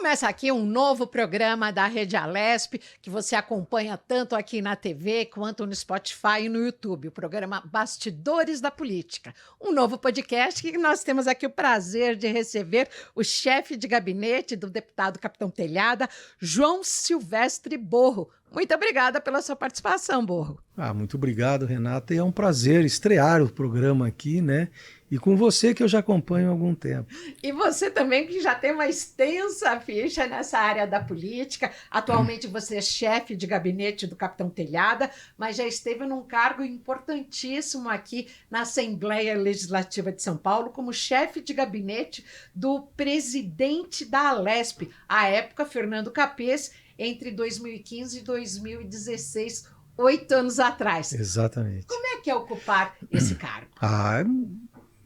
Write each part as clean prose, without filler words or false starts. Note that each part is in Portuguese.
Começa aqui um novo programa da Rede Alesp, que você acompanha tanto aqui na TV quanto no Spotify e no YouTube, o programa Bastidores da Política. Um novo podcast que nós temos aqui o prazer de receber o chefe de gabinete do deputado Capitão Telhada, João Silvestre Borro. Muito obrigada pela sua participação, Borro. Muito obrigado, Renata. E é um prazer estrear o programa aqui, né? E com você, que eu já acompanho há algum tempo. E você também, que já tem uma extensa ficha nessa área da política. Atualmente você é chefe de gabinete do Capitão Telhada, mas já esteve num cargo importantíssimo aqui na Assembleia Legislativa de São Paulo, como chefe de gabinete do presidente da Alesp, à época, Fernando Capês, entre 2015 e 2016, 8 anos atrás. Exatamente. Como é que é ocupar esse cargo?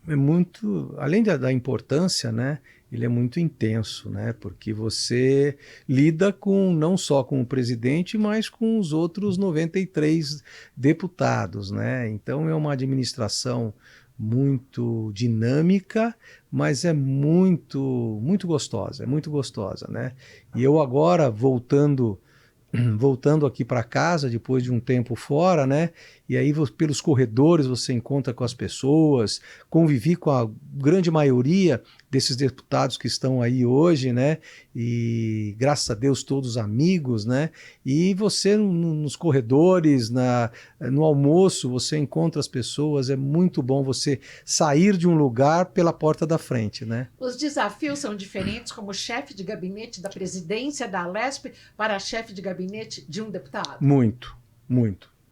É muito, além da importância, né, ele é muito intenso, né, porque você lida não só com o presidente, mas com os outros 93 deputados, né, então é uma administração muito dinâmica, mas é muito gostosa, né, e eu agora voltando aqui para casa depois de um tempo fora, né? E aí pelos corredores você encontra com as pessoas, convivi com a grande maioria desses deputados que estão aí hoje, né? E graças a Deus todos amigos, né? E você nos corredores, no almoço, você encontra as pessoas, é muito bom você sair de um lugar pela porta da frente, né? Os desafios são diferentes como chefe de gabinete da presidência da Alesp para chefe de gabinete de um deputado? Muito.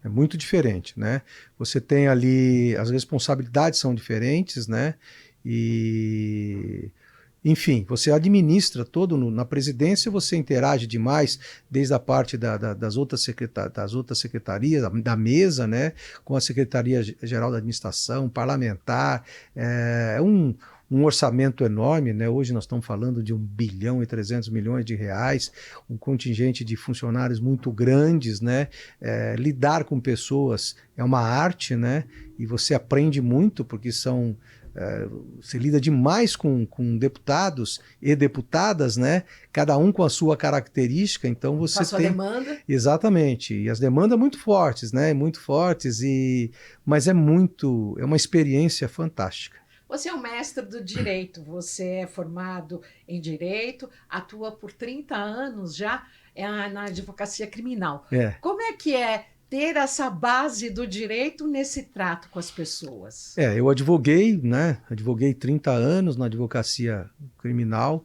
É muito diferente, né? Você tem ali, as responsabilidades são diferentes, né? E, enfim, você administra na presidência, você interage demais, desde a parte das outras secretarias, da mesa, né? Com a Secretaria-Geral da Administração, parlamentar, um orçamento enorme, né? Hoje nós estamos falando de 1,3 bilhão de reais, um contingente de funcionários muito grandes, né? Lidar com pessoas é uma arte, né? E você aprende muito, porque você lida demais com deputados e deputadas, né? Cada um com a sua característica, então você com a sua demanda. Exatamente, e as demandas muito fortes, né? Muito fortes, mas é uma experiência fantástica. Você é um mestre do direito, você é formado em direito, atua por 30 anos já na advocacia criminal. Como é que é ter essa base do direito nesse trato com as pessoas? Eu advoguei, né? Advoguei 30 anos na advocacia criminal,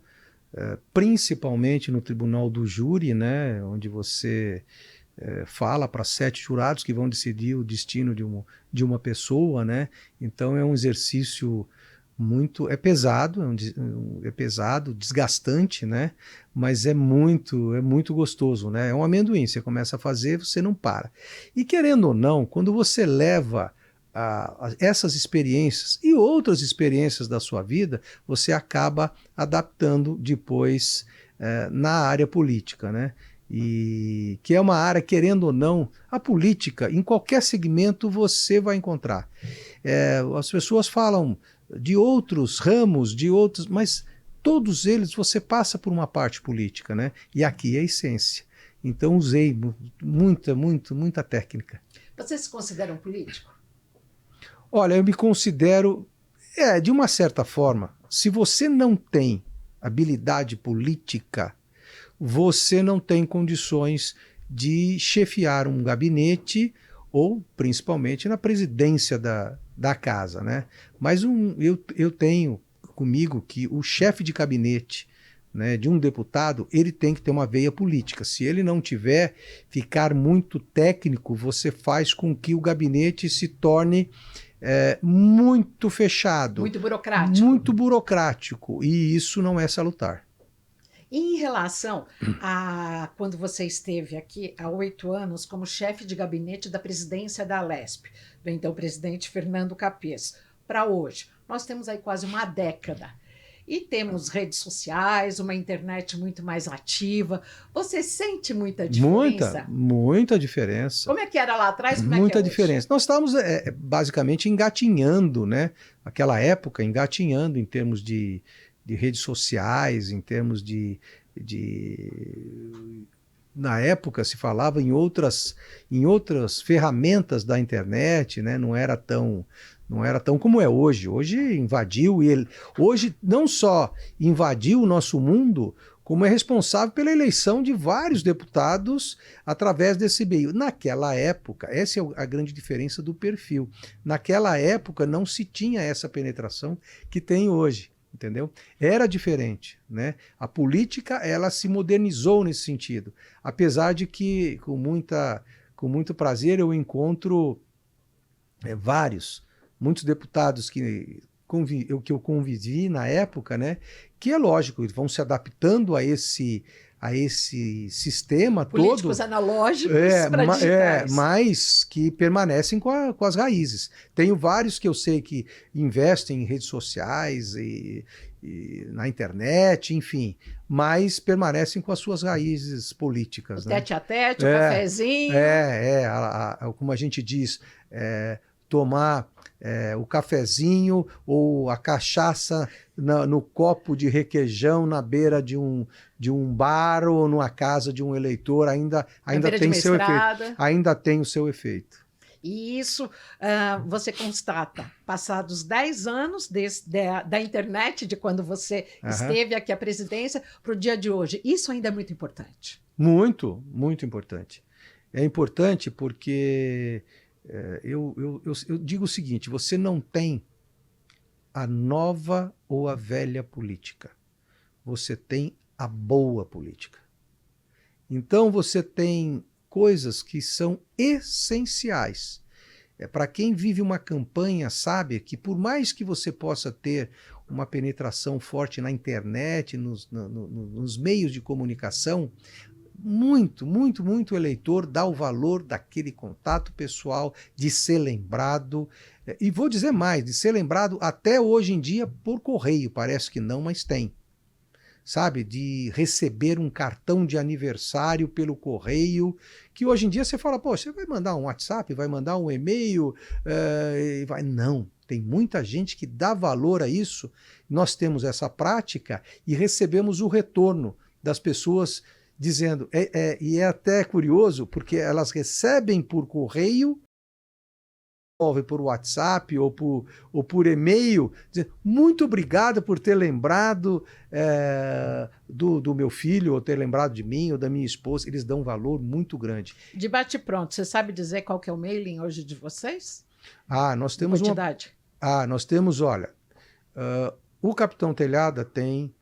principalmente no Tribunal do Júri, né? Onde você fala para 7 jurados que vão decidir o destino de uma pessoa, né? Então é um exercício é pesado, desgastante, né? Mas é muito gostoso, né? É um amendoim, você começa a fazer, você não para. E querendo ou não, quando você leva essas experiências e outras experiências da sua vida, você acaba adaptando depois na área política, né? E que é uma área, querendo ou não, a política, em qualquer segmento você vai encontrar. As pessoas falam de outros ramos, mas todos eles você passa por uma parte política, né? E aqui é a essência. Então usei muita técnica. Você se considera um político? Olha, eu me considero, de uma certa forma, se você não tem habilidade política, você não tem condições de chefiar um gabinete ou, principalmente, na presidência da casa, né? Mas eu tenho comigo que o chefe de gabinete, né, de um deputado, ele tem que ter uma veia política. Se ele não tiver, ficar muito técnico, você faz com que o gabinete se torne muito fechado. Muito burocrático. E isso não é salutar. Em relação a quando você esteve aqui há 8 anos como chefe de gabinete da presidência da Alesp, do então presidente Fernando Capês, para hoje, nós temos aí quase uma década. E temos redes sociais, uma internet muito mais ativa. Você sente muita diferença? Muita diferença. Como é que era lá atrás? Como muita é que é diferença. Hoje? Nós estávamos basicamente engatinhando, né? Aquela época, engatinhando em termos de redes sociais, em termos de Na época se falava em outras ferramentas da internet, né? Não era tão como é hoje. Hoje invadiu, hoje não só invadiu o nosso mundo, como é responsável pela eleição de vários deputados através desse meio. Naquela época, essa é a grande diferença do perfil. Naquela época não se tinha essa penetração que tem hoje, entendeu? Era diferente, né? A política, ela se modernizou nesse sentido, apesar de que com muito prazer eu encontro muitos deputados que eu convivi na época, né? Que é lógico, eles vão se adaptando a esse sistema políticos todo, analógicos para digitais. mas que permanecem com as raízes. Tenho vários que eu sei que investem em redes sociais e na internet, enfim, mas permanecem com as suas raízes políticas. O né? tete a tete, o cafezinho. Como a gente diz, tomar o cafezinho ou a cachaça no copo de requeijão na beira de um bar ou numa casa de um eleitor ainda tem seu efeito. Ainda tem o seu efeito. E isso você constata, passados 10 anos da internet, de quando você esteve aqui à presidência, para o dia de hoje. Isso ainda é muito importante. Muito, muito importante. É importante porque eu digo o seguinte: você não tem a nova ou a velha política. Você tem a boa política. Então você tem coisas que são essenciais. Para quem vive uma campanha, sabe que por mais que você possa ter uma penetração forte na internet, nos meios de comunicação, muito eleitor dá o valor daquele contato pessoal, de ser lembrado, e vou dizer mais, de ser lembrado até hoje em dia por correio, parece que não, mas tem. Sabe, de receber um cartão de aniversário pelo correio, que hoje em dia você fala, pô, você vai mandar um WhatsApp, vai mandar um e-mail, Não, tem muita gente que dá valor a isso. Nós temos essa prática e recebemos o retorno das pessoas dizendo, e é até curioso, porque elas recebem por correio, por WhatsApp ou por e-mail, dizendo, muito obrigado por ter lembrado do meu filho, ou ter lembrado de mim, ou da minha esposa. Eles dão um valor muito grande. De bate-pronto, você sabe dizer qual que é o mailing hoje de vocês? Nós temos quantidade? Nós temos, olha, o Capitão Telhada tem...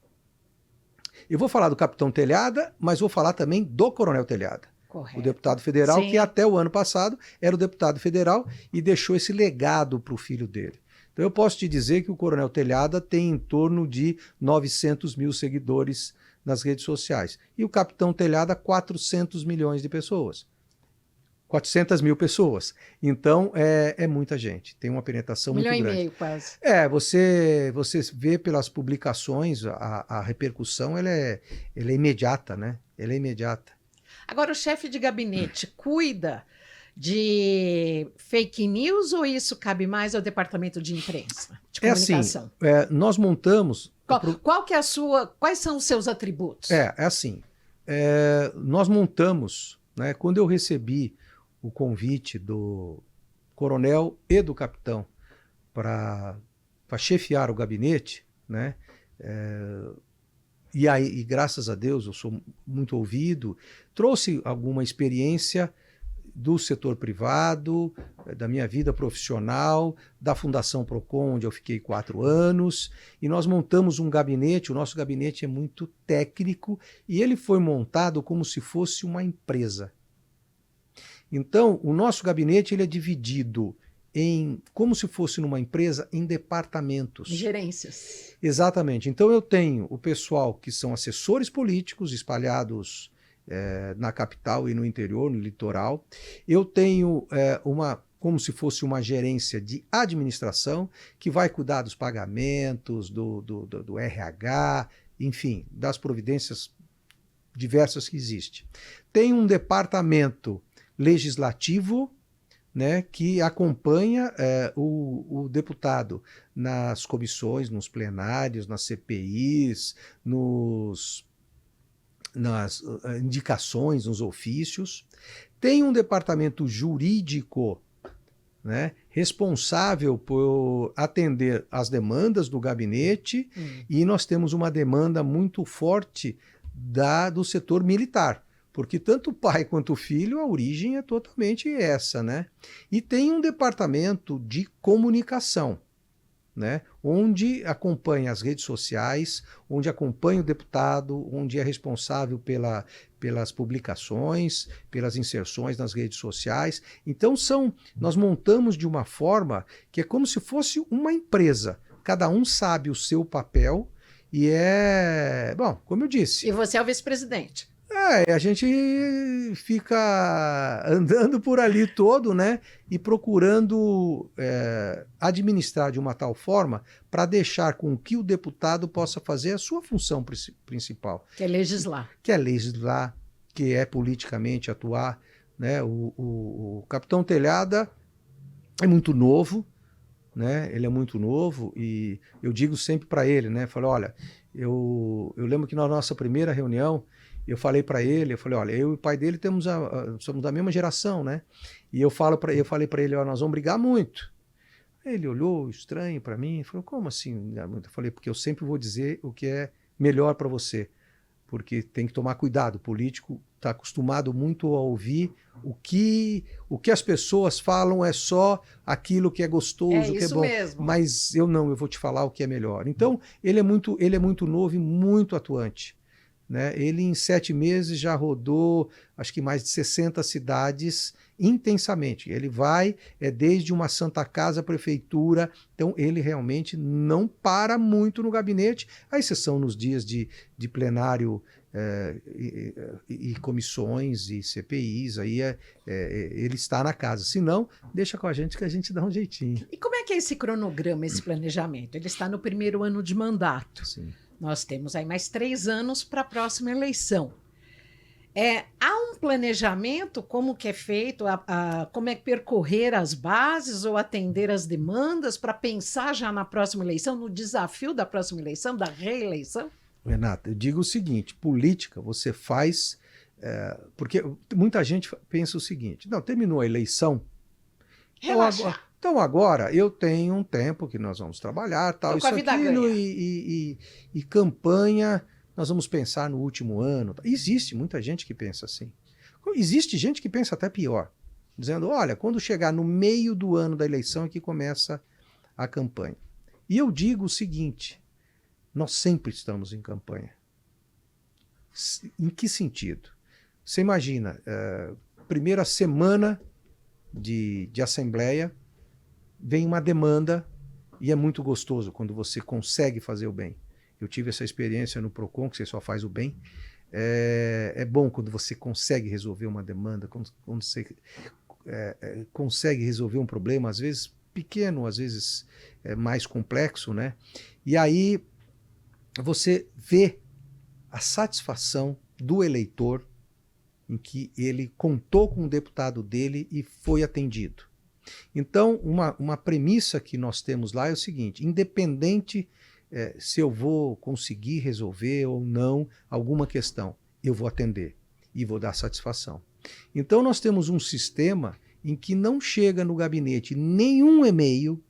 Eu vou falar do Capitão Telhada, mas vou falar também do Coronel Telhada. Correto. O deputado federal, Sim. Que até o ano passado era o deputado federal e deixou esse legado para o filho dele. Então eu posso te dizer que o Coronel Telhada tem em torno de 900 mil seguidores nas redes sociais. E o Capitão Telhada, 400 milhões de pessoas. 400 mil pessoas. Então é muita gente, tem uma penetração muito grande. 1,5 milhão quase. Você vê pelas publicações, a repercussão ela é imediata, né? Ela é imediata. Agora, o chefe de gabinete cuida de fake news ou isso cabe mais ao departamento de imprensa, de comunicação? Nós montamos... Quais são os seus atributos? Nós montamos, né, quando eu recebi o convite do coronel e do capitão para chefiar o gabinete, né, e graças a Deus eu sou muito ouvido, trouxe alguma experiência do setor privado, da minha vida profissional, da Fundação Procon, onde eu fiquei 4 anos, e nós montamos um gabinete. O nosso gabinete é muito técnico e ele foi montado como se fosse uma empresa. Então, o nosso gabinete ele é dividido como se fosse numa empresa, em departamentos. Gerências. Exatamente. Então eu tenho o pessoal que são assessores políticos espalhados na capital e no interior, no litoral. Eu tenho como se fosse uma gerência de administração, que vai cuidar dos pagamentos, do RH, enfim, das providências diversas que existem. Tem um departamento legislativo, né, que acompanha o deputado nas comissões, nos plenários, nas CPIs, nas indicações, nos ofícios. Tem um departamento jurídico, né, responsável por atender as demandas do gabinete, e nós temos uma demanda muito forte do setor militar, porque tanto o pai quanto o filho, a origem é totalmente essa, né? E tem um departamento de comunicação, né, onde acompanha as redes sociais, onde acompanha o deputado, onde é responsável pelas publicações, pelas inserções nas redes sociais. Então nós montamos de uma forma que é como se fosse uma empresa. Cada um sabe o seu papel e bom, como eu disse. E você é o vice-presidente. A gente fica andando por ali todo, né? E procurando administrar de uma tal forma para deixar com que o deputado possa fazer a sua função principal. Que é legislar. Que é legislar, que é politicamente atuar, né? O Capitão Telhada é muito novo, né? Ele é muito novo e eu digo sempre para ele, né? Falo, olha, eu lembro que na nossa primeira reunião eu falei para ele, olha, eu e o pai dele somos da mesma geração, né? E eu falei para ele, ó, nós vamos brigar muito. Ele olhou estranho para mim e falou, como assim? Eu falei, porque eu sempre vou dizer o que é melhor para você, porque tem que tomar cuidado. O político está acostumado muito a ouvir o que as pessoas falam é só aquilo que é gostoso, que é bom. Mesmo. Mas eu vou te falar o que é melhor. Então, ele é muito novo e muito atuante. Né? Ele, em 7 meses, já rodou, acho que mais de 60 cidades intensamente. Ele vai, desde uma Santa Casa, prefeitura, então ele realmente não para muito no gabinete, à exceção nos dias de plenário e comissões e CPIs, aí ele está na casa. Se não, deixa com a gente que a gente dá um jeitinho. E como é que é esse cronograma, esse planejamento? Ele está no primeiro ano de mandato. Sim. Nós temos aí mais 3 anos para a próxima eleição. Há um planejamento, como que é feito, como é percorrer as bases ou atender as demandas para pensar já na próxima eleição, no desafio da próxima eleição, da reeleição? Renata, eu digo o seguinte, política você faz, porque muita gente pensa o seguinte, não, terminou a eleição, então agora eu tenho um tempo que nós vamos trabalhar, tal, isso aquilo, e campanha, nós vamos pensar no último ano. Existe muita gente que pensa assim. Existe gente que pensa até pior, dizendo, olha, quando chegar no meio do ano da eleição é que começa a campanha. E eu digo o seguinte, nós sempre estamos em campanha. Em que sentido? Você imagina, primeira semana de assembleia, vem uma demanda e é muito gostoso quando você consegue fazer o bem. Eu tive essa experiência no PROCON, que você só faz o bem. É bom quando você consegue resolver uma demanda, quando você consegue resolver um problema, às vezes pequeno, às vezes mais complexo, né? E aí você vê a satisfação do eleitor em que ele contou com o deputado dele e foi atendido. Então, uma premissa que nós temos lá é o seguinte, independente se eu vou conseguir resolver ou não alguma questão, eu vou atender e vou dar satisfação. Então, nós temos um sistema em que não chega no gabinete nenhum e-mail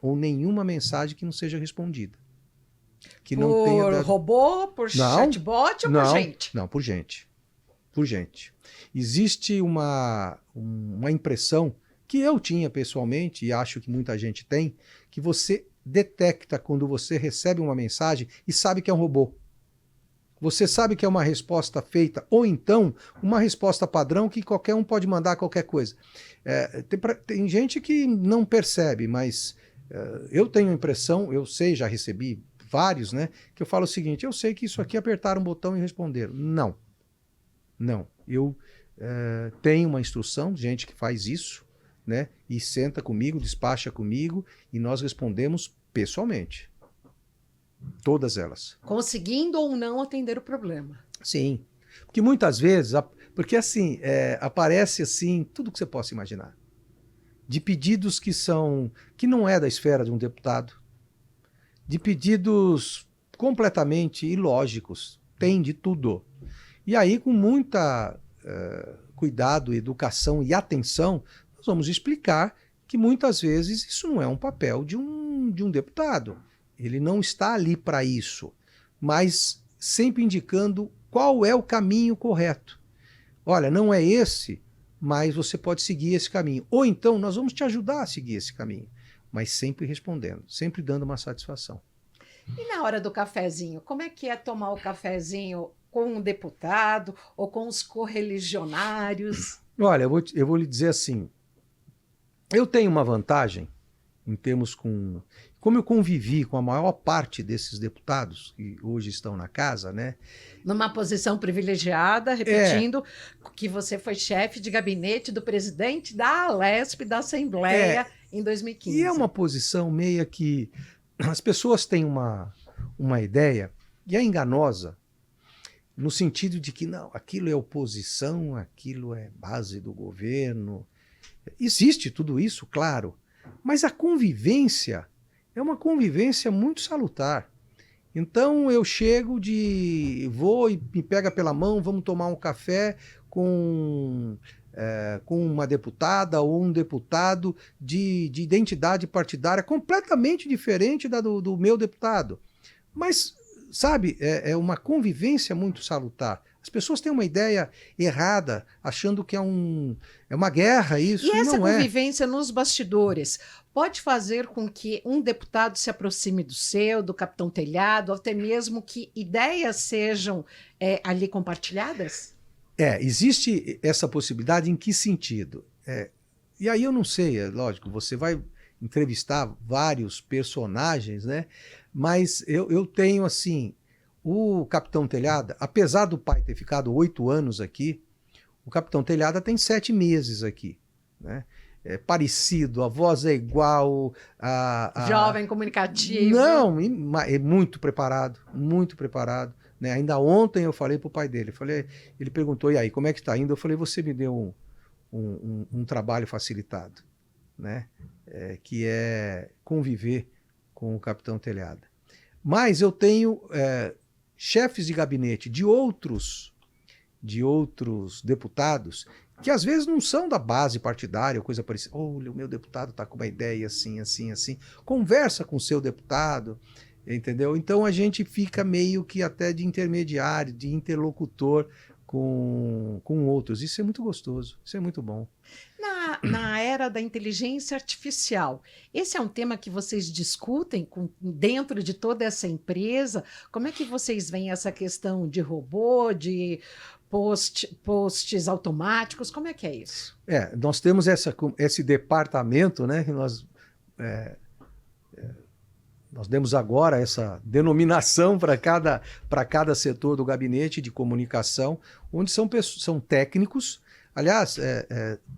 ou nenhuma mensagem que não seja respondida. Que não tenha dado... robô, por chatbot ou por gente? Não, por gente. Por gente. Existe uma impressão que eu tinha pessoalmente, e acho que muita gente tem, que você detecta quando você recebe uma mensagem e sabe que é um robô. Você sabe que é uma resposta feita, ou então uma resposta padrão que qualquer um pode mandar qualquer coisa. Tem gente que não percebe, mas eu tenho a impressão, eu sei, já recebi vários, né, que eu falo o seguinte, eu sei que isso aqui apertaram um botão e responderam. Não. Eu tenho uma instrução de gente que faz isso, né, e senta comigo, despacha comigo, e nós respondemos pessoalmente. Todas elas. Conseguindo ou não atender o problema. Sim. Porque muitas vezes, porque assim, aparece assim, tudo que você possa imaginar. De pedidos que não é da esfera de um deputado. De pedidos completamente ilógicos. Tem de tudo. E aí, com muita cuidado, educação e atenção, nós vamos explicar que muitas vezes isso não é um papel de um deputado. Ele não está ali para isso, mas sempre indicando qual é o caminho correto. Olha, não é esse, mas você pode seguir esse caminho. Ou então, nós vamos te ajudar a seguir esse caminho, mas sempre respondendo, sempre dando uma satisfação. E na hora do cafezinho, como é que é tomar o cafezinho com um deputado ou com os correligionários? Olha, eu vou lhe dizer assim, eu tenho uma vantagem em termos como eu convivi com a maior parte desses deputados que hoje estão na casa, né? Numa posição privilegiada, repetindo que você foi chefe de gabinete do presidente da Alesp, da Assembleia, em 2015. E é uma posição meia que as pessoas têm uma ideia, e é enganosa, no sentido de que não, aquilo é oposição, aquilo é base do governo. Existe tudo isso, claro, mas a convivência é uma convivência muito salutar. Então eu vou e me pega pela mão, vamos tomar um café com uma deputada ou um deputado de identidade partidária completamente diferente do meu deputado. Mas, sabe, é uma convivência muito salutar. As pessoas têm uma ideia errada, achando que é uma guerra isso, e essa não é. Convivência nos bastidores pode fazer com que um deputado se aproxime do seu, do capitão Telhado, ou até mesmo que ideias sejam ali compartilhadas? Existe essa possibilidade em que sentido? E aí eu não sei, lógico, você vai entrevistar vários personagens, né? Mas eu tenho assim, o Capitão Telhada, apesar do pai ter ficado 8 anos aqui, o Capitão Telhada tem 7 meses aqui, né? É parecido, a voz é igual. Jovem, comunicativo. Não, é muito preparado, né? Ainda ontem eu falei para o pai dele, ele perguntou, e aí, como é que está indo? Eu falei, você me deu um trabalho facilitado, né? Que é conviver com o Capitão Telhada. Mas eu tenho chefes de gabinete de outros deputados que às vezes não são da base partidária ou coisa parecida. Olha, o meu deputado está com uma ideia assim, assim, assim. Conversa com o seu deputado, entendeu? Então a gente fica meio que até de intermediário, de interlocutor com outros. Isso é muito gostoso, isso é muito bom. Na era da inteligência artificial, esse é um tema que vocês discutem dentro de toda essa empresa? Como é que vocês veem essa questão de robô, de posts automáticos? Como é que é isso? Nós temos esse departamento, né, que nós demos agora essa denominação para cada setor do gabinete de comunicação, onde são técnicos. Aliás,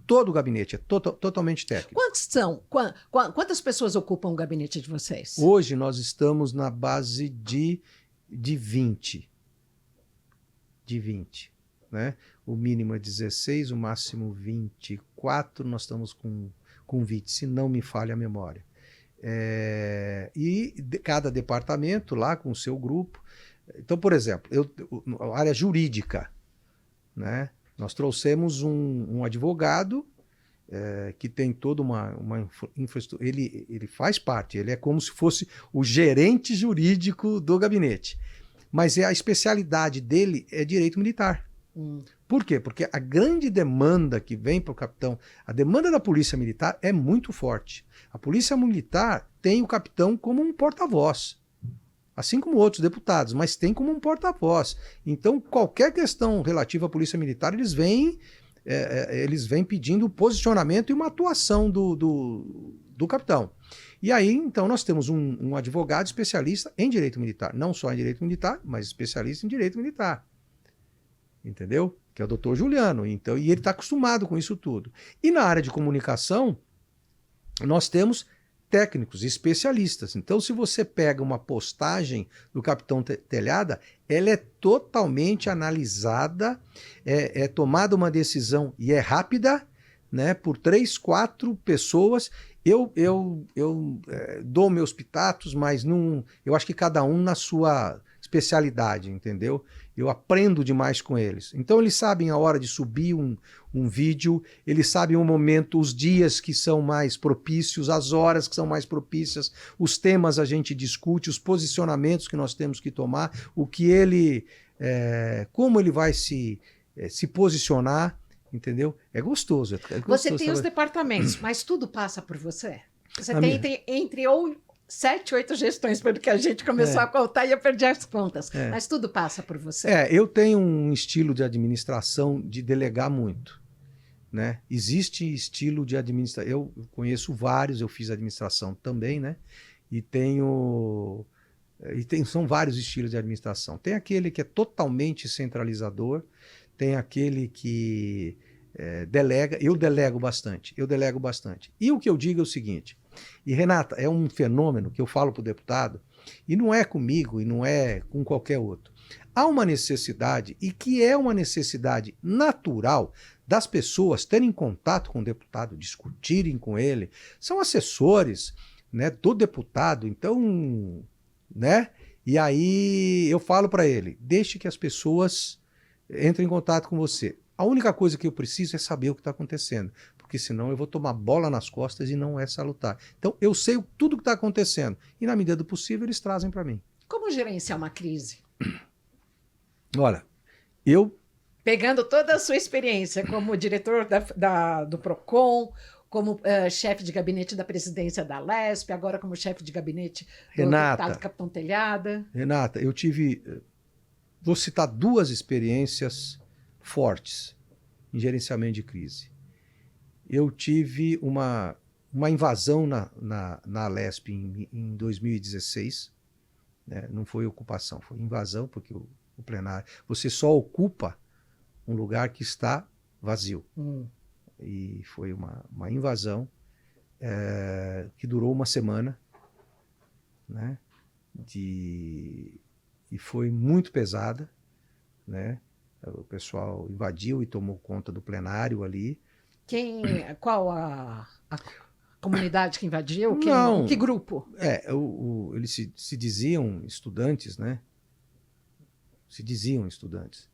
todo o gabinete é totalmente técnico. Quantos são? Quantas pessoas ocupam o gabinete de vocês? Hoje nós estamos na base de 20. De 20. Né? O mínimo é 16, o máximo 24, nós estamos com 20, se não me falha a memória. Cada departamento lá com o seu grupo. Então, por exemplo, a área jurídica, né? Nós trouxemos um advogado que tem toda uma infraestrutura. Ele faz parte, ele é como se fosse o gerente jurídico do gabinete. Mas a especialidade dele é direito militar. Por quê? Porque a grande demanda que vem para o capitão, a demanda da Polícia Militar é muito forte. A Polícia Militar tem o capitão como um porta-voz, assim como outros deputados, mas tem como um porta-voz. Então, qualquer questão relativa à Polícia Militar, eles vêm pedindo posicionamento e uma atuação do capitão. E aí, então, nós temos um advogado especialista em direito militar, não só em direito militar, mas especialista em direito militar. Entendeu? Que é o doutor Juliano. Então, e ele está acostumado com isso tudo. E na área de comunicação, nós temos técnicos, especialistas. Então, se você pega uma postagem do Capitão Telhada, ela é totalmente analisada, é tomada uma decisão e é rápida, né, por 3, 4 pessoas. Eu dou meus pitatos, mas eu acho que cada um na sua especialidade, entendeu? Eu aprendo demais com eles. Então eles sabem a hora de subir um vídeo, eles sabem o momento, os dias que são mais propícios, as horas que são mais propícias, os temas a gente discute, os posicionamentos que nós temos que tomar, o que ele, como ele vai se posicionar, entendeu? É gostoso. Você tem os departamentos, mas tudo passa por você? Você tem entre 7, 8 gestões, pelo que a gente começou a contar e eu perdi as contas. Mas tudo passa por você. Eu tenho um estilo de administração de delegar muito, né? Existe estilo de administração. Eu conheço vários, eu fiz administração também, né? São vários estilos de administração. Tem aquele que é totalmente centralizador, tem aquele que delega. Eu delego bastante. E o que eu digo é o seguinte. E, Renata, é um fenômeno que eu falo para o deputado, e não é comigo, e não é com qualquer outro. Há uma necessidade, e que é uma necessidade natural, das pessoas terem contato com o deputado, discutirem com ele. São assessores, né, do deputado, então, né? E aí eu falo para ele, deixe que as pessoas entrem em contato com você. A única coisa que eu preciso é saber o que está acontecendo, porque senão eu vou tomar bola nas costas e não é salutar. Então, eu sei tudo o que está acontecendo e, na medida do possível, eles trazem para mim. Como gerenciar uma crise? Olha, pegando toda a sua experiência como diretor do PROCON, como chefe de gabinete da presidência da Lesp, agora como chefe de gabinete do deputado Capitão Telhada. Renata, vou citar 2 experiências fortes em gerenciamento de crise. Eu tive uma invasão na Lesp em 2016, né? Não foi ocupação, foi invasão, porque o plenário... Você só ocupa um lugar que está vazio. E foi uma invasão que durou uma semana, né? E foi muito pesada, né? O pessoal invadiu e tomou conta do plenário ali. Qual a comunidade que invadiu? Não, que grupo? Eles se diziam estudantes, né? Se diziam estudantes.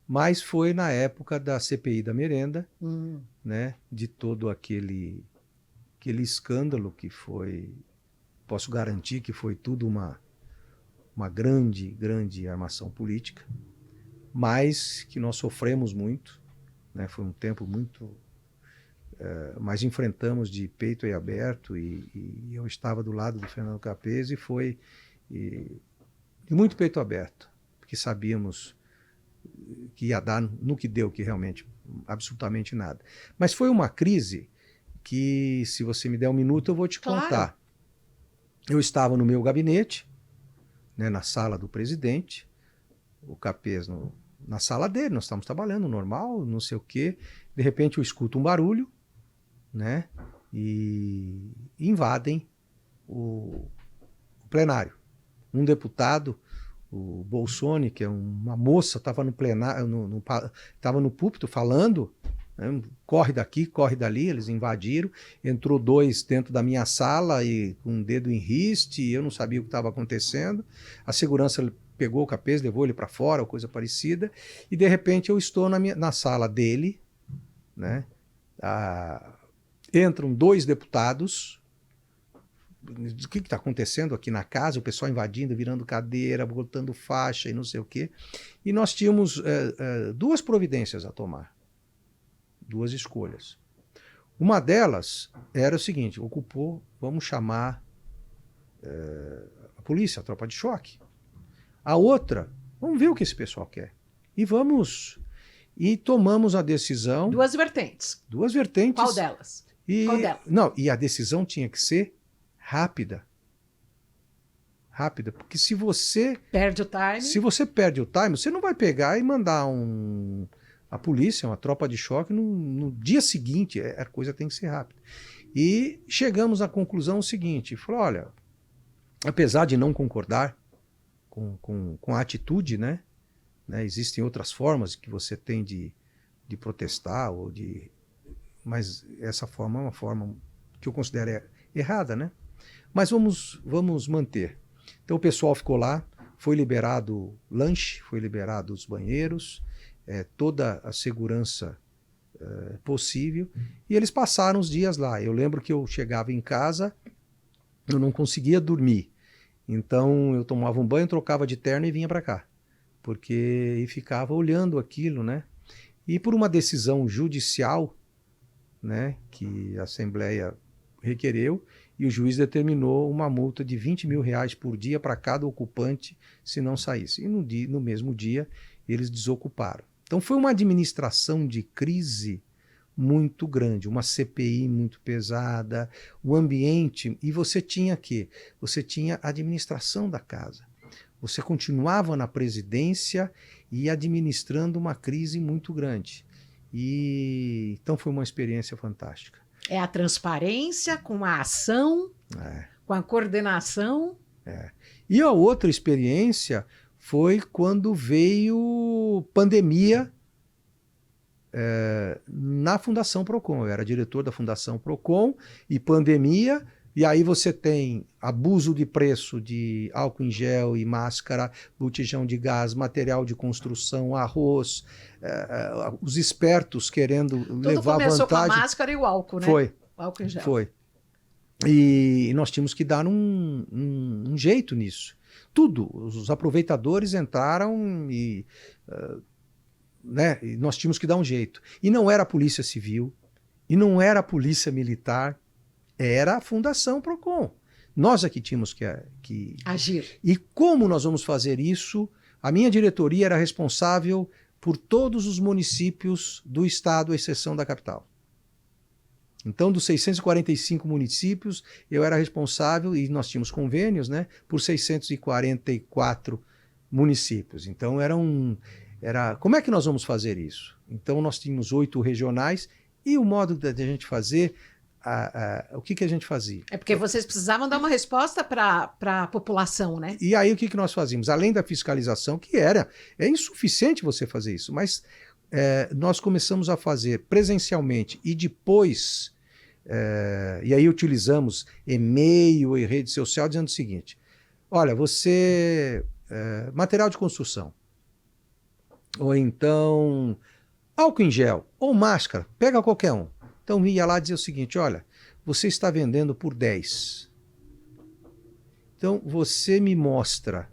Mas foi na época da CPI da merenda, né? De todo aquele escândalo que foi... Posso garantir que foi tudo uma grande, grande armação política, mas que nós sofremos muito, né? Foi um tempo muito... mas enfrentamos de peito e aberto, e eu estava do lado do Fernando Capese, e foi de muito peito aberto, porque sabíamos que ia dar no que deu, que realmente absolutamente nada. Mas foi uma crise que, se você me der um minuto, eu vou te contar. Eu estava no meu gabinete, né, na sala do presidente, o Capese na sala dele, nós estávamos trabalhando normal, não sei o quê, de repente eu escuto um barulho, né? E invadem o plenário. Um deputado, o Bolsoni, que é uma moça, estava no plenário, estava no púlpito falando, né? Corre daqui, corre dali, eles invadiram, entrou 2 dentro da minha sala e com um dedo em riste, e eu não sabia o que estava acontecendo. A segurança pegou o Capese, levou ele para fora, ou coisa parecida, e de repente eu estou na sala dele, né? Entram 2 deputados. O que está acontecendo aqui na casa? O pessoal invadindo, virando cadeira, botando faixa e não sei o quê. E nós tínhamos 2 providências a tomar. 2 escolhas. Uma delas era o seguinte: vamos chamar a polícia, a tropa de choque. A outra, vamos ver o que esse pessoal quer. E tomamos a decisão... 2 vertentes. 2 vertentes. Qual delas? E a decisão tinha que ser rápida. Rápida, porque se você perde o time, você não vai pegar e mandar a polícia, uma tropa de choque no dia seguinte. A coisa tem que ser rápida. E chegamos à conclusão seguinte: falou, olha, apesar de não concordar com a atitude, né, existem outras formas que você tem de protestar mas essa forma é uma forma que eu considero errada, né? Mas vamos manter. Então o pessoal ficou lá, foi liberado lanche, foi liberado os banheiros, toda a segurança possível, e eles passaram os dias lá. Eu lembro que eu chegava em casa, eu não conseguia dormir, então eu tomava um banho, trocava de terno e vinha para cá, e ficava olhando aquilo, né? E por uma decisão judicial, né, que a Assembleia requereu, e o juiz determinou uma multa de R$20 mil por dia para cada ocupante se não saísse. E no mesmo dia eles desocuparam. Então foi uma administração de crise muito grande, uma CPI muito pesada, o ambiente, e você tinha quê? Você tinha a administração da casa. Você continuava na presidência e administrando uma crise muito grande. E então foi uma experiência fantástica. É a transparência com a ação, com a coordenação. E a outra experiência foi quando veio pandemia na Fundação Procon. Eu era diretor da Fundação Procon e pandemia, e aí você tem abuso de preço de álcool em gel e máscara, botijão de gás, material de construção, arroz, os espertos querendo levar vantagem. Tudo começou com a máscara e o álcool, né? Foi. O álcool em gel. Foi. E nós tínhamos que dar um jeito nisso. Tudo. Os aproveitadores entraram e nós tínhamos que dar um jeito. E não era a Polícia Civil, e não era a Polícia Militar, era a Fundação Procon. Nós aqui tínhamos que agir. E como nós vamos fazer isso? A minha diretoria era responsável por todos os municípios do estado, à exceção da capital. Então, dos 645 municípios, eu era responsável, e nós tínhamos convênios, né, por 644 municípios. Então, como é que nós vamos fazer isso? Então, nós tínhamos 8 regionais, e o modo de a gente fazer, o que a gente fazia? É porque vocês precisavam dar uma resposta para a população, né? E aí, o que nós fazíamos? Além da fiscalização, é insuficiente você fazer isso, mas nós começamos a fazer presencialmente e depois, e aí utilizamos e-mail e rede social dizendo o seguinte: olha, material de construção, ou então álcool em gel, ou máscara, pega qualquer um. Então ia lá dizer o seguinte: olha, você está vendendo por 10. Então você me mostra,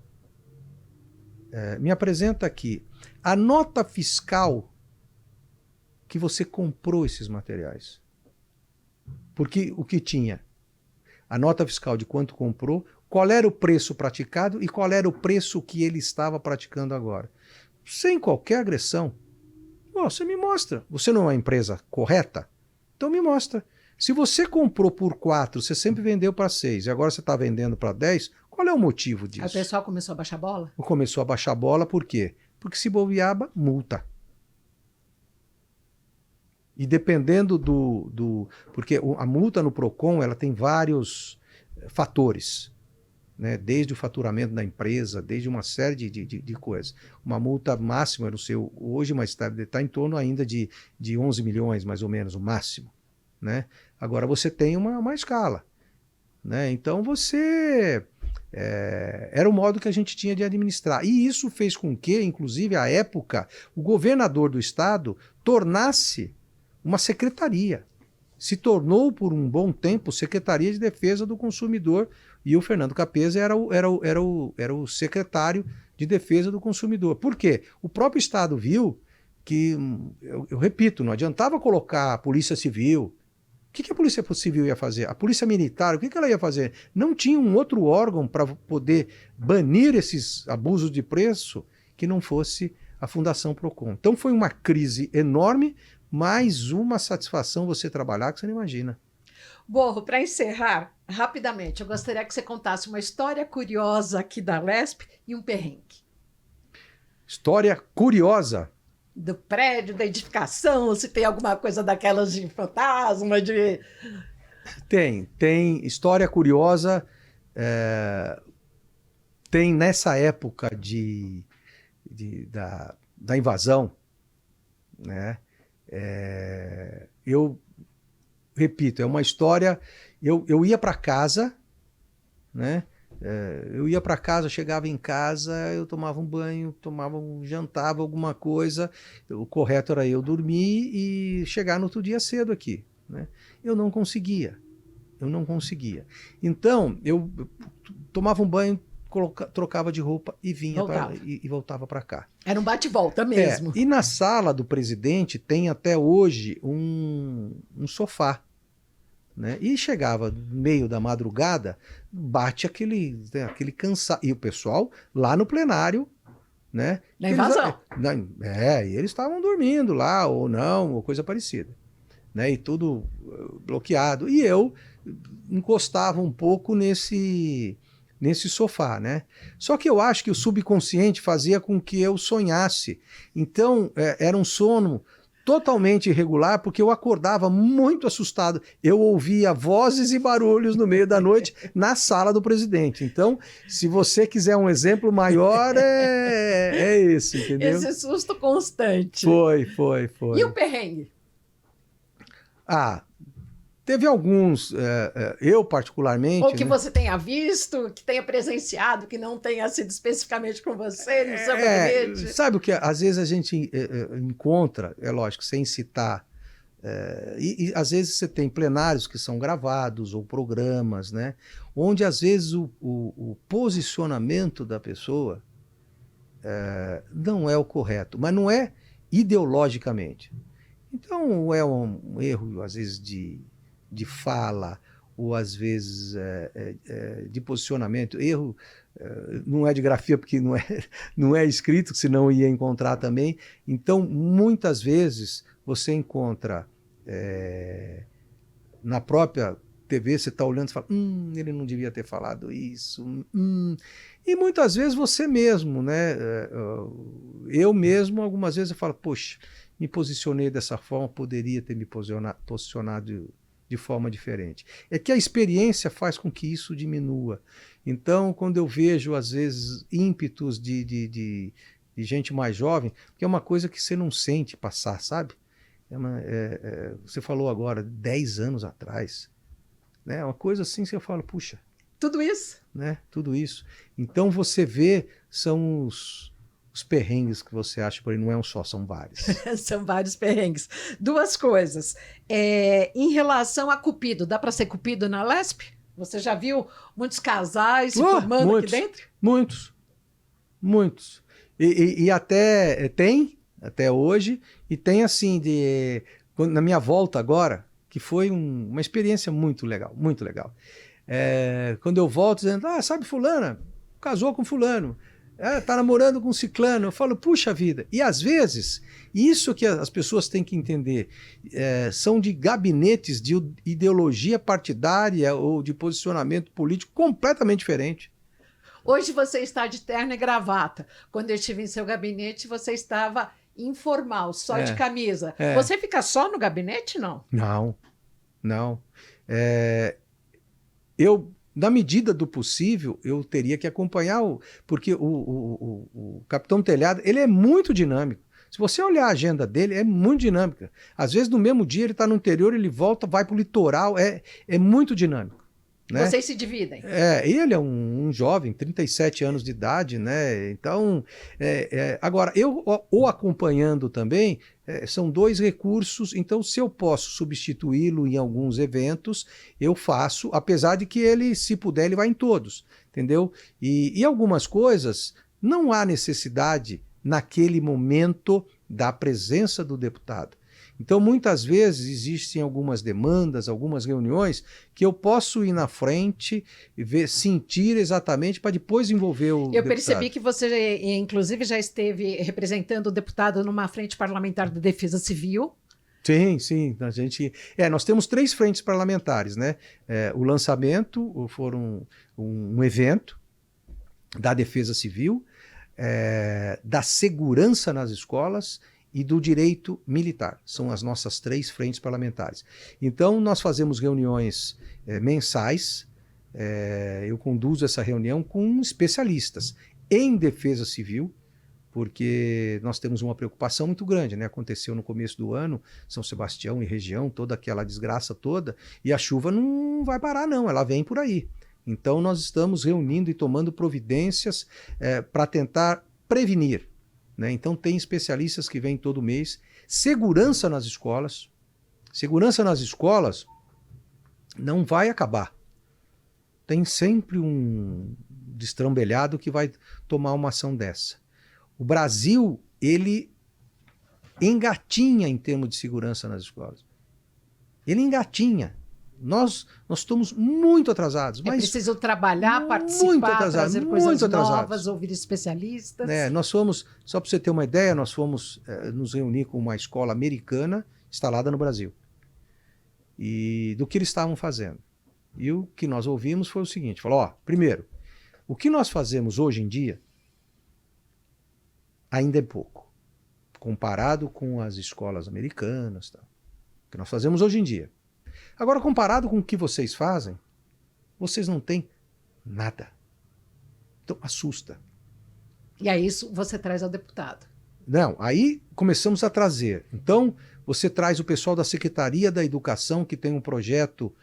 me apresenta aqui a nota fiscal que você comprou esses materiais. Porque o que tinha? A nota fiscal de quanto comprou, qual era o preço praticado e qual era o preço que ele estava praticando agora. Sem qualquer agressão. Você me mostra. Você não é uma empresa correta? Então me mostra. Se você comprou por 4, você sempre vendeu para 6 e agora você está vendendo para 10, qual é o motivo disso? Aí o pessoal começou a baixar a bola? Começou a baixar a bola por quê? Porque se bobeava, multa. E dependendo porque a multa no PROCON ela tem vários fatores, né? Desde o faturamento da empresa, desde uma série de coisas. Uma multa máxima, eu não sei hoje, mas está em torno ainda de 11 milhões, mais ou menos, o máximo, né? Agora você tem uma escala, né? Então era o modo que a gente tinha de administrar. E isso fez com que, inclusive, à época, o governador do estado tornasse uma secretaria. Se tornou, por um bom tempo, Secretaria de Defesa do Consumidor, e o Fernando Capeza era o secretário de Defesa do Consumidor. Por quê? O próprio estado viu que, eu repito, não adiantava colocar a Polícia Civil. O que a Polícia Civil ia fazer? A Polícia Militar, o que ela ia fazer? Não tinha um outro órgão para poder banir esses abusos de preço que não fosse a Fundação Procon. Então foi uma crise enorme, mais uma satisfação você trabalhar que você não imagina. Borro, para encerrar, rapidamente, eu gostaria que você contasse uma história curiosa aqui da Lesp e um perrengue. História curiosa? Do prédio, da edificação, se tem alguma coisa daquelas de fantasma, de... Tem história curiosa. Tem nessa época da invasão, né? Eu repito, é uma história. Eu ia para casa, né? Eu ia para casa, chegava em casa, eu tomava um banho, jantava alguma coisa. O correto era eu dormir e chegar no outro dia cedo aqui, né? Eu não conseguia. Então, eu tomava um banho, trocava de roupa e vinha e voltava para cá. Era um bate-volta mesmo. E na sala do presidente tem até hoje um sofá, né? E chegava no meio da madrugada, bate aquele cansaço. E o pessoal lá no plenário, né? Na invasão. E eles estavam dormindo lá, ou não, ou coisa parecida, né? E tudo bloqueado. E eu encostava um pouco nesse sofá, né? Só que eu acho que o subconsciente fazia com que eu sonhasse. Então, era um sono totalmente irregular, porque eu acordava muito assustado. Eu ouvia vozes e barulhos no meio da noite na sala do presidente. Então, se você quiser um exemplo maior, é esse, entendeu? Esse susto constante. Foi. E o perrengue? Teve alguns, eu particularmente... Ou que você tenha visto, que tenha presenciado, que não tenha sido especificamente com você no seu gabinete. Sabe o que às vezes a gente encontra, é lógico, sem citar, e às vezes você tem plenários que são gravados, ou programas, né, onde às vezes o posicionamento da pessoa não é o correto, mas não é ideologicamente. Então é um erro, às vezes, de fala, ou às vezes de posicionamento. Erro não é de grafia, porque não é escrito, senão ia encontrar também. Então, muitas vezes, você encontra na própria TV, você está olhando e fala, ele não devia ter falado isso. E muitas vezes você mesmo, né? Eu mesmo, algumas vezes eu falo, poxa, me posicionei dessa forma, poderia ter me posicionado de forma diferente. É que a experiência faz com que isso diminua. Então, quando eu vejo, às vezes, ímpetos de gente mais jovem, que é uma coisa que você não sente passar, sabe? Você falou agora, 10 anos atrás, né? Uma coisa assim, você fala, puxa... Tudo isso? Né? Tudo isso. Então, você vê, são os perrengues que você acha por aí, não é um só, são vários. São vários perrengues. Duas coisas. Em relação a Cupido, dá para ser Cupido na Lesp? Você já viu muitos casais se formando aqui dentro? Muitos. E até tem, até hoje, e tem assim, na minha volta agora, que foi uma experiência muito legal, muito legal. Quando eu volto dizendo, sabe fulana? Casou com fulano. Tá namorando com ciclano. Eu falo, puxa vida. E às vezes, isso que as pessoas têm que entender, são de gabinetes de ideologia partidária ou de posicionamento político completamente diferente. Hoje você está de terno e gravata. Quando eu estive em seu gabinete, você estava informal, só de camisa. Você fica só no gabinete, não? Não. Na medida do possível, eu teria que acompanhar, porque o Capitão Telhado, ele é muito dinâmico. Se você olhar a agenda dele, é muito dinâmica. Às vezes, no mesmo dia, ele está no interior, ele volta, vai para o litoral, é muito dinâmico. Né? Vocês se dividem. Ele é um jovem, 37 anos de idade, né? Então, agora, eu o acompanhando também, são 2 recursos, então se eu posso substituí-lo em alguns eventos, eu faço, apesar de que ele, se puder, ele vai em todos, entendeu? E algumas coisas, não há necessidade, naquele momento, da presença do deputado. Então, muitas vezes, existem algumas demandas, algumas reuniões, que eu posso ir na frente e sentir exatamente para depois envolver o deputado. Eu percebi que você, inclusive, já esteve representando o deputado numa frente parlamentar de defesa civil. Sim. Nós temos 3 frentes parlamentares, né? O lançamento, foram um evento da defesa civil, da segurança nas escolas e do direito militar. São as nossas 3 frentes parlamentares. Então, nós fazemos reuniões mensais, eu conduzo essa reunião com especialistas em defesa civil, porque nós temos uma preocupação muito grande, né? Aconteceu no começo do ano, São Sebastião e região, toda aquela desgraça toda, e a chuva não vai parar não, ela vem por aí. Então, nós estamos reunindo e tomando providências para tentar prevenir, né? Então, tem especialistas que vêm todo mês. Segurança nas escolas. Segurança nas escolas não vai acabar. Tem sempre um destrambelhado que vai tomar uma ação dessa. O Brasil, ele engatinha em termos de segurança nas escolas. Ele engatinha. Nós estamos muito atrasados. É preciso trabalhar, participar, trazer coisas novas, ouvir especialistas. Nós fomos, só para você ter uma ideia, nós fomos nos reunir com uma escola americana instalada no Brasil. E do que eles estavam fazendo. E o que nós ouvimos foi o seguinte, falou, primeiro, o que nós fazemos hoje em dia ainda é pouco, comparado com as escolas americanas, tá? O que nós fazemos hoje em dia. Agora, comparado com o que vocês fazem, vocês não têm nada. Então, assusta. E aí isso você traz ao deputado. Não, aí começamos a trazer. Então, você traz o pessoal da Secretaria da Educação, que tem um projeto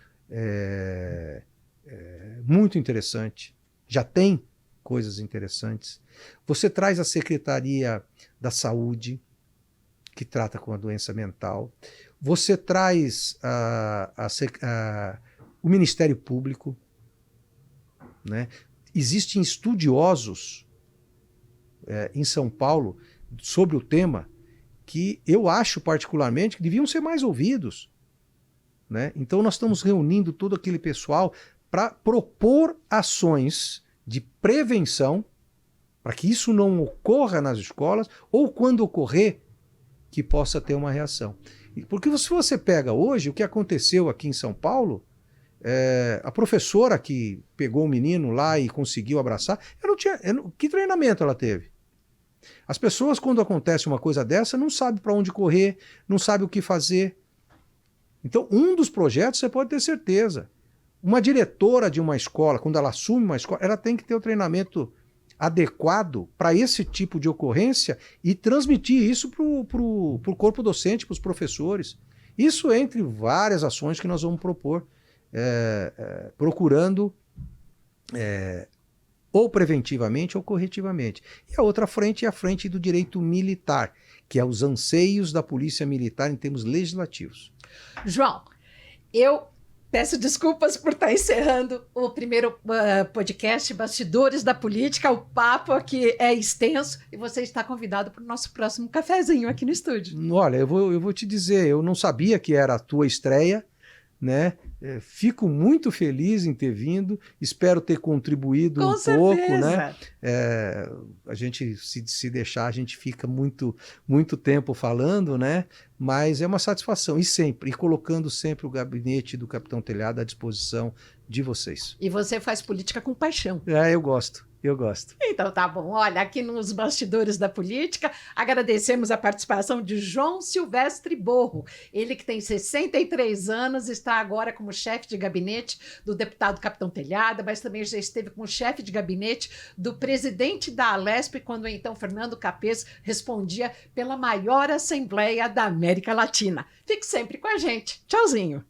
muito interessante. Já tem coisas interessantes. Você traz a Secretaria da Saúde, que trata com a doença mental. Você traz o Ministério Público, né? Existem estudiosos em São Paulo sobre o tema que eu acho particularmente que deviam ser mais ouvidos, né? Então nós estamos reunindo todo aquele pessoal para propor ações de prevenção para que isso não ocorra nas escolas ou quando ocorrer que possa ter uma reação. Porque se você pega hoje o que aconteceu aqui em São Paulo, a professora que pegou o menino lá e conseguiu abraçar, que treinamento ela teve? As pessoas, quando acontece uma coisa dessa, não sabem para onde correr, não sabem o que fazer. Então, um dos projetos, você pode ter certeza, uma diretora de uma escola, quando ela assume uma escola, ela tem que ter o treinamento adequado para esse tipo de ocorrência e transmitir isso para o corpo docente, para os professores. Isso entre várias ações que nós vamos propor, procurando ou preventivamente ou corretivamente. E a outra frente é a frente do direito militar, que é os anseios da polícia militar em termos legislativos. João, eu peço desculpas por estar encerrando o primeiro podcast Bastidores da Política. O papo aqui é extenso e você está convidado para o nosso próximo cafezinho aqui no estúdio. Olha, eu vou te dizer, eu não sabia que era a tua estreia, né? Fico muito feliz em ter vindo, espero ter contribuído Com um certeza. pouco, né? A gente, se deixar, a gente fica muito tempo falando, né? Mas é uma satisfação, e colocando sempre o gabinete do Capitão Telhado à disposição de vocês. E você faz política com paixão. Eu gosto. Então tá bom, olha, aqui nos Bastidores da Política, agradecemos a participação de João Silvestre Borro, ele que tem 63 anos, está agora como chefe de gabinete do deputado Capitão Telhada, mas também já esteve como chefe de gabinete do presidente da Alesp, quando então Fernando Capês respondia pela maior assembleia da América Latina. Fique sempre com a gente. Tchauzinho.